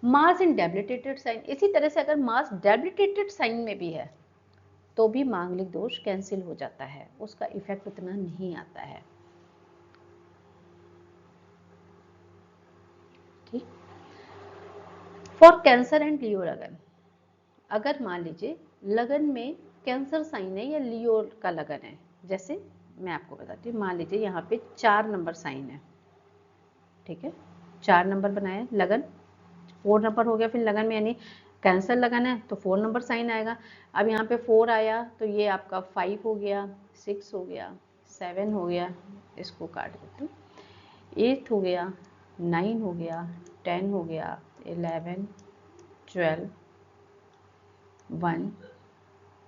मार्स इन डेबिलिटेटेड साइन, इसी तरह से अगर मार्स डेबिलिटेटेड साइन में भी है तो भी मांगलिक दोष कैंसिल हो जाता है, उसका इफेक्ट उतना नहीं आता है। ठीक, फॉर कैंसर एंड लियो लगन, अगर मान लीजिए लगन में कैंसर साइन है या लियो का लगन है, जैसे मैं आपको बताती हूँ, मान लीजिए यहाँ पे 4 नंबर साइन है, ठीक है, 4 नंबर बनाया लगन, 4 नंबर हो गया, फिर लगन में यानी कैंसर लगन है तो 4 नंबर साइन आएगा। अब यहाँ पे 4 आया तो ये आपका 5 हो गया, 6 हो गया, 7 हो गया, इसको काट देते हैं, 8 हो गया, 9 हो गया, 10 हो गया, 11, 12, 1,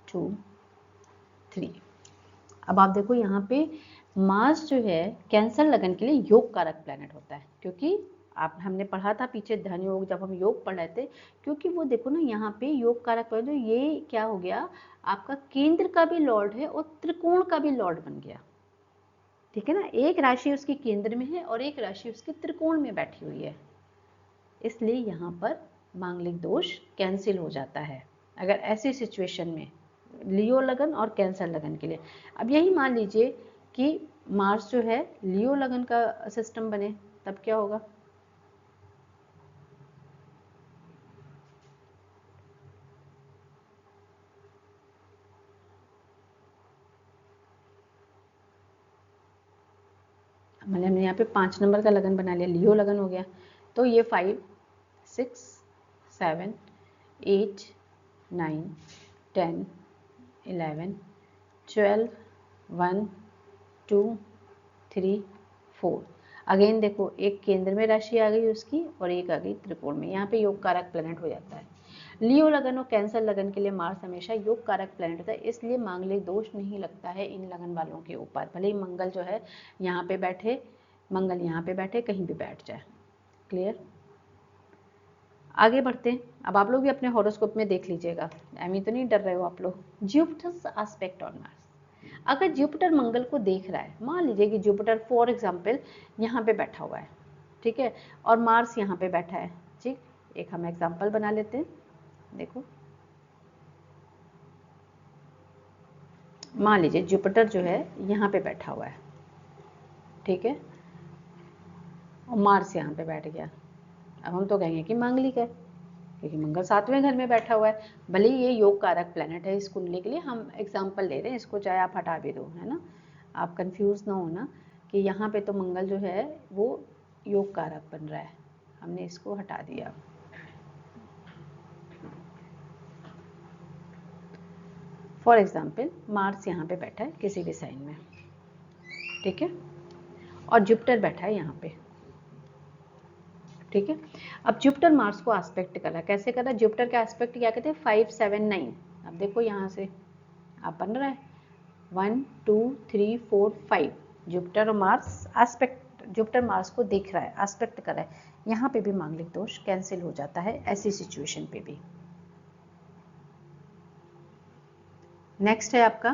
2, 3। अब आप देखो यहाँ पे मार्स जो है कैंसर लगन के लिए योग कारक प्लैनेट होता है, क्योंकि आप हमने पढ़ा था पीछे धन योग, जब हम योग पढ़ रहे थे, क्योंकि वो देखो ना यहाँ पे योग कारक प्लैनेट, तो ये क्या हो गया, आपका केंद्र का भी लॉर्ड है और त्रिकोण का भी लॉर्ड बन गया। ठीक है ना, एक राशि उसकी केंद्र में है और एक राशि उसके त्रिकोण में बैठी हुई है, इसलिए यहाँ पर मांगलिक दोष कैंसिल हो जाता है अगर ऐसी सिचुएशन में लियो लगन और कैंसर लगन के लिए। अब यही मान लीजिए कि मार्स जो है लियो लगन का सिस्टम बने, तब क्या होगा, मैंने हमने यहाँ पे 5 नंबर का लगन बना लिया, लियो लगन हो गया, तो ये 5, 6, 7, 8, 9, 10, 11, 12, 1, 2, 3, 4। अगेन देखो एक केंद्र में राशि आ गई उसकी और एक आ गई त्रिकोण में, यहाँ पे योग कारक प्लैनेट हो जाता है। लियो लगन और कैंसर लगन के लिए मार्स हमेशा योग कारक प्लैनेट होता है, इसलिए मांगलिक दोष नहीं लगता है इन लगन वालों के ऊपर, भले ही मंगल जो है यहाँ पे बैठे, मंगल यहाँ पे बैठे, कहीं भी बैठ जाए। क्लियर? आगे बढ़ते हैं। अब आप लोग भी अपने हॉरोस्कोप में देख लीजिएगा, एमी तो नहीं डर रहे हो आप लोग। जुपिटर्स एस्पेक्ट ऑन मार्स, अगर जुपिटर मंगल को देख रहा है, मान लीजिए कि जुपिटर फॉर एग्जांपल यहाँ पे बैठा हुआ है, ठीक है, और मार्स यहाँ पे बैठा है, ठीक, एक हम एग्जांपल बना लेते हैं। देखो मान लीजिए जुपिटर जो है यहाँ पे बैठा हुआ है, ठीक है, और मार्स यहाँ पे बैठ गया, अब हम तो कहेंगे कि मांगलिक है, क्योंकि मंगल 7वें घर में बैठा हुआ है। भले ही ये योग कारक प्लैनेट है इस कुंडली के लिए, हम एग्जाम्पल ले रहे हैं, इसको चाहे आप हटा भी दो, है ना, आप कंफ्यूज ना होना कि यहाँ पे तो मंगल जो है वो योग कारक बन रहा है, हमने इसको हटा दिया। फॉर एग्जाम्पल मार्स यहाँ पे बैठा है किसी भी साइन में, ठीक है, और जुपिटर बैठा है यहाँ पे, ठीक है। अब जुपिटर मार्स को एस्पेक्ट कर रहा है, कैसे कर रहा है, जुपिटर का एस्पेक्ट क्या कहते हैं, 5, 7, 9। अब देखो यहाँ से आप बन रहा है 1, 2, 3, 4, 5, जुपिटर और मार्स एस्पेक्ट, जुपिटर मार्स को देख रहा है, एस्पेक्ट कर रहा है, यहाँ पे भी मांगलिक दोष कैंसिल हो जाता है ऐसी सिचुएशन पे भी। नेक्स्ट है आपका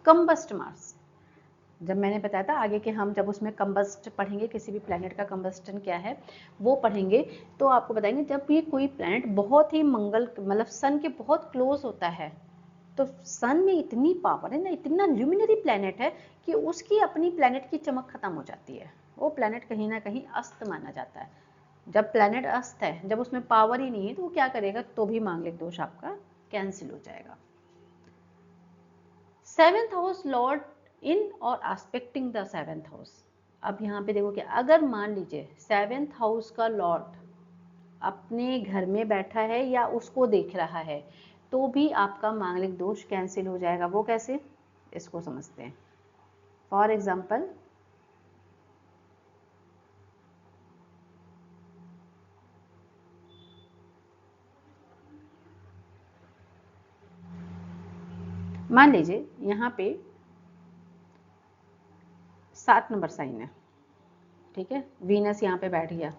कंबस्ट मार्स। जब मैंने बताया था आगे कि हम जब उसमें कंबस्ट पढ़ेंगे, किसी भी प्लैनेट का कंबस्टन क्या है वो पढ़ेंगे, तो आपको बताएंगे जब ये कोई प्लैनेट बहुत ही मंगल मतलब सन के बहुत क्लोज होता है, तो सन में इतनी पावर है ना, इतना ल्यूमिनरी प्लैनेट है कि उसकी अपनी प्लैनेट की चमक खत्म हो जाती है, वो प्लैनेट कहीं ना कहीं अस्त माना जाता है। जब प्लैनेट अस्त है, जब उसमें पावर ही नहीं है, तो वो क्या करेगा, तो भी मांगलिक दोष आपका कैंसिल हो जाएगा। 7th हाउस लॉर्ड इन और एस्पेक्टिंग द 7th हाउस। अब यहाँ पे देखो कि अगर मान लीजिए 7th हाउस का लॉर्ड अपने घर में बैठा है या उसको देख रहा है, तो भी आपका मांगलिक दोष कैंसिल हो जाएगा। वो कैसे, इसको समझते हैं। फॉर एग्जाम्पल मान लीजिए यहाँ पे 7 नंबर साइन है, ठीक है, वीनस यहाँ पे बैठ गया,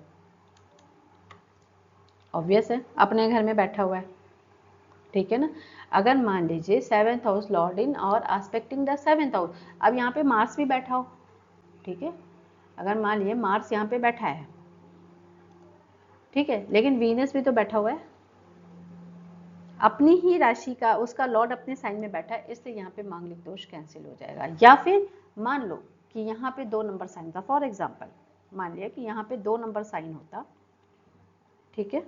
ऑब्वियस है अपने घर में बैठा हुआ है, ठीक है ना। अगर मान लीजिए 7th हाउस लॉर्ड इन और एस्पेक्टिंग द 7th हाउस, अब यहाँ पे मार्स भी बैठा हो, ठीक है, अगर मान लीजिए मार्स यहाँ पे बैठा है, ठीक है, लेकिन वीनस भी तो बैठा हुआ है, अपनी ही राशि का, उसका लॉर्ड अपने साइन में बैठा है, इसलिए यहाँ पे मांगलिक दोष कैंसिल हो जाएगा। या फिर मान लो कि यहाँ पे 2 नंबर साइन था, फॉर एग्जाम्पल मान लिया कि यहाँ पे 2 नंबर साइन होता, ठीक है,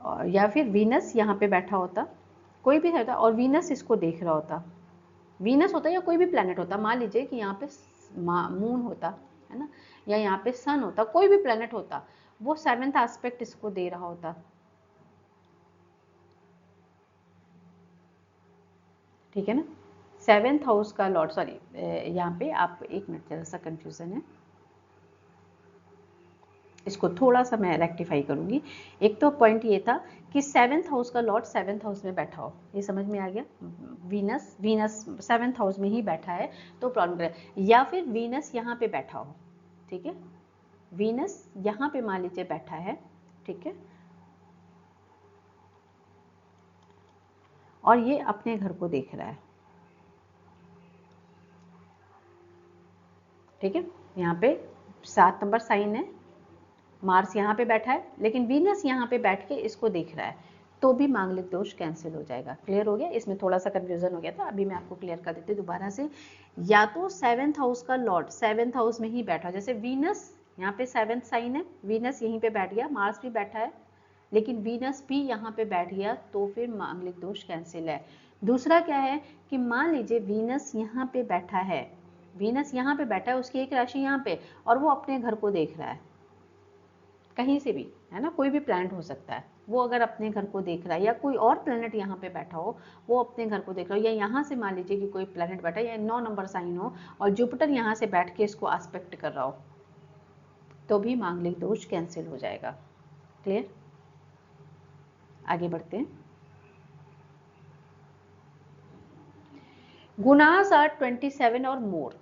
और या फिर वीनस यहाँ पे बैठा होता, कोई भी होता, और वीनस इसको देख रहा होता, वीनस होता या कोई भी प्लैनेट होता, मान लीजिए कि यहाँ पे मून होता है ना, या यहाँ पे सन होता, कोई भी प्लैनेट होता, वो 7th एस्पेक्ट इसको दे रहा होता, ठीक है ना, 7th हाउस का लॉर्ड, सॉरी यहाँ पे आप एक मिनट, जरा सा कंफ्यूजन है, इसको थोड़ा सा मैं रेक्टिफाई करूंगी। एक तो पॉइंट ये था कि 7th हाउस का लॉर्ड 7th हाउस में बैठा हो, ये समझ में आ गया, वीनस 7th हाउस में ही बैठा है तो प्रॉब्लम है, या फिर वीनस यहाँ पे बैठा हो, ठीक है, वीनस यहाँ पे मान लीजिए बैठा है, ठीक है, और ये अपने घर को देख रहा है, ठीक है, यहाँ पे 7 नंबर साइन है, मार्स यहाँ पे बैठा है, लेकिन वीनस यहाँ पे बैठ के इसको देख रहा है, तो भी मांगलिक दोष कैंसिल हो जाएगा। क्लियर हो गया? इसमें थोड़ा सा कंफ्यूजन हो गया था, अभी मैं आपको क्लियर कर देती हूँ दोबारा से। या तो 7th हाउस का लॉर्ड 7th हाउस में ही बैठा, जैसे वीनस यहाँ पे 7th साइन है, वीनस यहीं पे बैठ गया, मार्स भी बैठा है, लेकिन वीनस भी यहाँ पे बैठ गया, तो फिर मांगलिक दोष कैंसिल है। दूसरा क्या है कि मान लीजिए वीनस यहाँ पे बैठा है, वीनस यहाँ पे बैठा है, उसकी एक राशि यहाँ पे, और वो अपने घर को देख रहा है, कहीं से भी, है ना, कोई भी प्लैनेट हो सकता है, वो अगर अपने घर को देख रहा है, या कोई और प्लैनेट यहाँ पे बैठा हो, वो अपने घर को देख रहा हो, या यहाँ से मान लीजिए कि कोई प्लैनेट बैठा है, या 9 नंबर साइन हो और जुपिटर यहाँ से बैठ के इसको एस्पेक्ट कर रहा हो, तो भी मांगलिक दोष कैंसिल हो जाएगा। क्लियर? आगे बढ़ते हैं। गुणास आर 27 और मोर।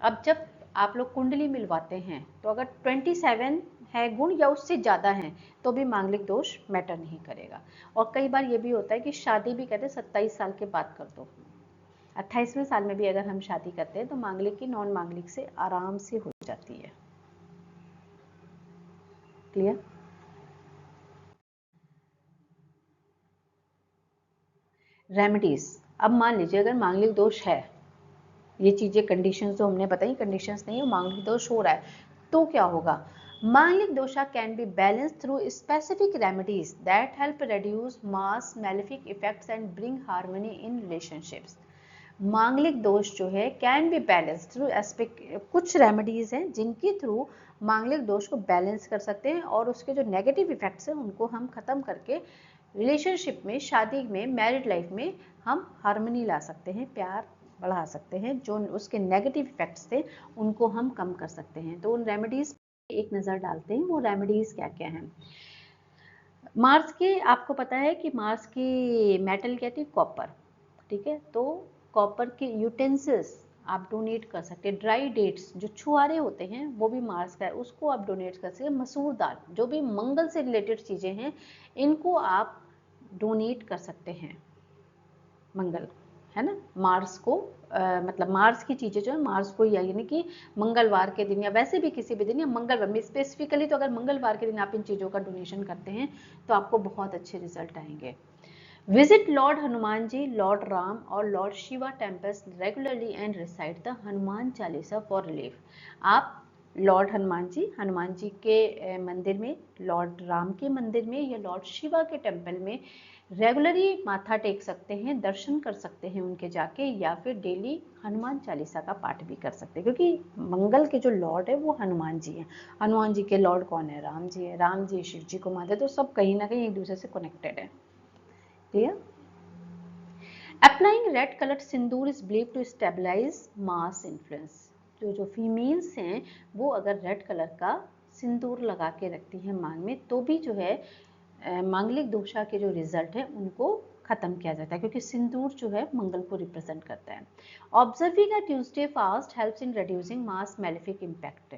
अब जब आप लोग कुंडली मिलवाते हैं तो अगर 27 है गुण या उससे ज़्यादा हैं तो भी मांगलिक दोष मैटर नहीं करेगा। और कई बार ये भी होता है कि शादी भी कहते हैं 27 साल के बाद कर दो, 28वें साल में भी अगर हम शादी करते हैं तो मांगलिक की नॉन मांगलिक से आराम से हो जाती है। क्लियर? रेमेडीज, अब मान लीजिए अगर मांगलिक दोष है, ये चीजें कंडीशंस जो हमने बताई कंडीशंस नहीं है, मांगलिक दोष हो रहा है, तो क्या होगा? Manglik dosha can be balanced through specific remedies that help reduce Mars malefic effects and bring harmony in relationships. Manglik दोष जो है can be balance through aspect, कुछ रेमेडीज हैं जिनके थ्रू मांगलिक दोष को बैलेंस कर सकते हैं और उसके जो नेगेटिव इफेक्ट्स हैं उनको हम खत्म करके रिलेशनशिप में, शादी में, मैरिड लाइफ में हम हार्मनी ला सकते हैं, प्यार बढ़ा सकते हैं, जो उसके नेगेटिव इफेक्ट्स थे उनको हम कम कर सकते हैं। तो उन रेमेडीज पे एक नज़र डालते हैं, वो रेमेडीज क्या क्या हैं। मार्स के, आपको पता है कि मार्स की मेटल क्या थी? कॉपर, ठीक है, तो कॉपर के यूटेंसिल्स आप डोनेट कर सकते हैं। ड्राई डेट्स जो छुआरे होते हैं वो भी मार्स का है, उसको आप डोनेट कर सकते हैं। मसूर दाल, जो भी मंगल से रिलेटेड चीज़ें हैं इनको आप डोनेट कर सकते हैं। मंगल, है ना, मार्स को मतलब मार्स की चीज़ें जो है मार्स को, यानी कि मंगलवार के दिन या वैसे भी किसी भी दिन, या मंगलवार में स्पेसिफिकली, तो अगर मंगलवार के दिन आप इन चीज़ों का डोनेशन करते हैं तो आपको बहुत अच्छे रिजल्ट आएंगे। Visit Lord Hanuman ji, Lord Ram और Lord Shiva temples regularly and recite the Hanuman Chalisa for relief. आप लॉर्ड हनुमान जी के मंदिर में, लॉर्ड राम के मंदिर में या लॉर्ड शिवा के टेम्पल में रेगुलरली माथा टेक सकते हैं, दर्शन कर सकते हैं उनके जाके, या फिर डेली हनुमान चालीसा का पाठ भी कर सकते हैं, क्योंकि मंगल के जो लॉर्ड है वो हनुमान जी हैं। हनुमान जी के लॉर्ड कौन है? राम जी है, राम जी शिव जी को मानते, तो सब कहीं ना कहीं एक दूसरे से कनेक्टेड है। Clear? Applying red colour sindoor is believe to stabilise Mars influence. जो फीमेल्स हैं वो अगर रेड कलर का सिंदूर लगा के रखती हैं मांग में, तो भी जो है मांगलिक दोषा के जो रिजल्ट है उनको खत्म किया जाता है, क्योंकि सिंदूर जो है मंगल को रिप्रेजेंट करता है। Observing a Tuesday fast helps in reducing mass malefic impact,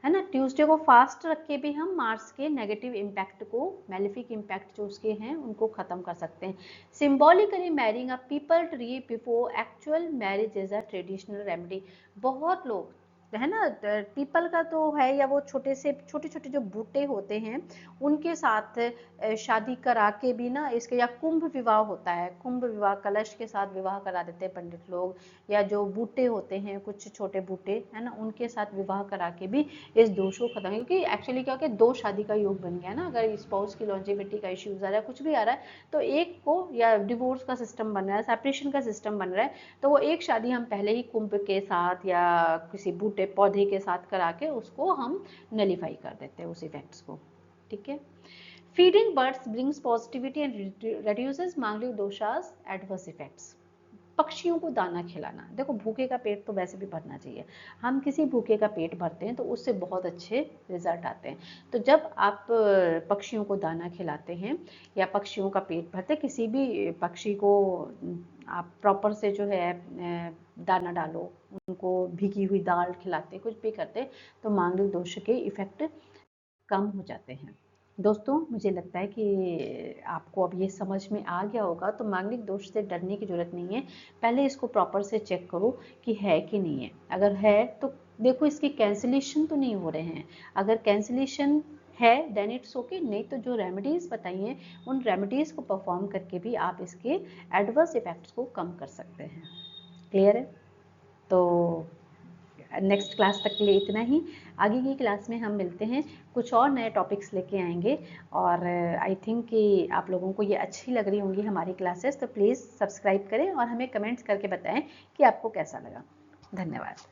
है ना, ट्यूसडे को फास्ट रख के भी हम मार्स के नेगेटिव इम्पैक्ट को, मैलेफिक इम्पैक्ट जो उसके हैं उनको खत्म कर सकते हैं। Symbolically marrying a people tree before actual marriage is a traditional remedy. बहुत लोग, है ना, पीपल का तो है, या वो छोटे छोटे जो बूटे होते हैं उनके साथ शादी करा के भी ना इसके, या कुंभ विवाह होता है, कुंभ विवाह कलश के साथ विवाह करा देते हैं पंडित लोग, या जो बूटे होते हैं कुछ छोटे बूटे, है ना, उनके साथ विवाह करा के भी इस दोष को खत्म, क्योंकि एक्चुअली क्या कि दो शादी का योग बन गया ना, अगर स्पाउस की लॉन्जेविटी का इश्यूज आ रहा है, कुछ भी आ रहा है, तो एक को, या डिवोर्स का सिस्टम बन रहा है, सेपरेशन का सिस्टम बन रहा है, तो वो एक शादी हम पहले ही कुंभ के साथ या किसी बूटे पौधे के साथ करा के उसको हम नलीफाई कर देते हैं उस इफेक्ट्स को। ठीक है। Feeding birds brings positivity and reduces मांगलिक दोषास एडवर्स इफेक्ट्स। पक्षियों को दाना खिलाना। देखो भूखे का पेट तो वैसे भी भरना चाहिए, हम किसी भूखे का पेट भरते हैं तो उससे बहुत अच्छे रिजल्ट आते हैं। तो जब आप पक्षियों को दाना खिलाते हैं या पक्षियों का पेट भरते, किसी भी पक्षी को आप प्रॉपर से जो है दाना डालो, उनको भीगी हुई दाल खिलाते, कुछ भी करते, तो मांगलिक दोष के इफेक्ट कम हो जाते हैं। दोस्तों मुझे लगता है कि आपको अब ये समझ में आ गया होगा, तो मांगलिक दोष से डरने की ज़रूरत नहीं है। पहले इसको प्रॉपर से चेक करो कि है कि नहीं है। अगर है तो देखो इसकी कैंसिलेशन तो नहीं हो रहे हैं, अगर कैंसिलेशन है देन इट्स ओके, नहीं तो जो रेमेडीज़ बताई हैं उन रेमेडीज़ को परफॉर्म करके भी आप इसके एडवर्स इफेक्ट्स को कम कर सकते हैं। क्लियर है? तो नेक्स्ट क्लास तक के लिए इतना ही। आगे की क्लास में हम मिलते हैं, कुछ और नए टॉपिक्स लेके आएंगे, और आई थिंक कि आप लोगों को ये अच्छी लग रही होंगी हमारी क्लासेस, तो प्लीज़ सब्सक्राइब करें और हमें कमेंट्स करके बताएं कि आपको कैसा लगा। धन्यवाद।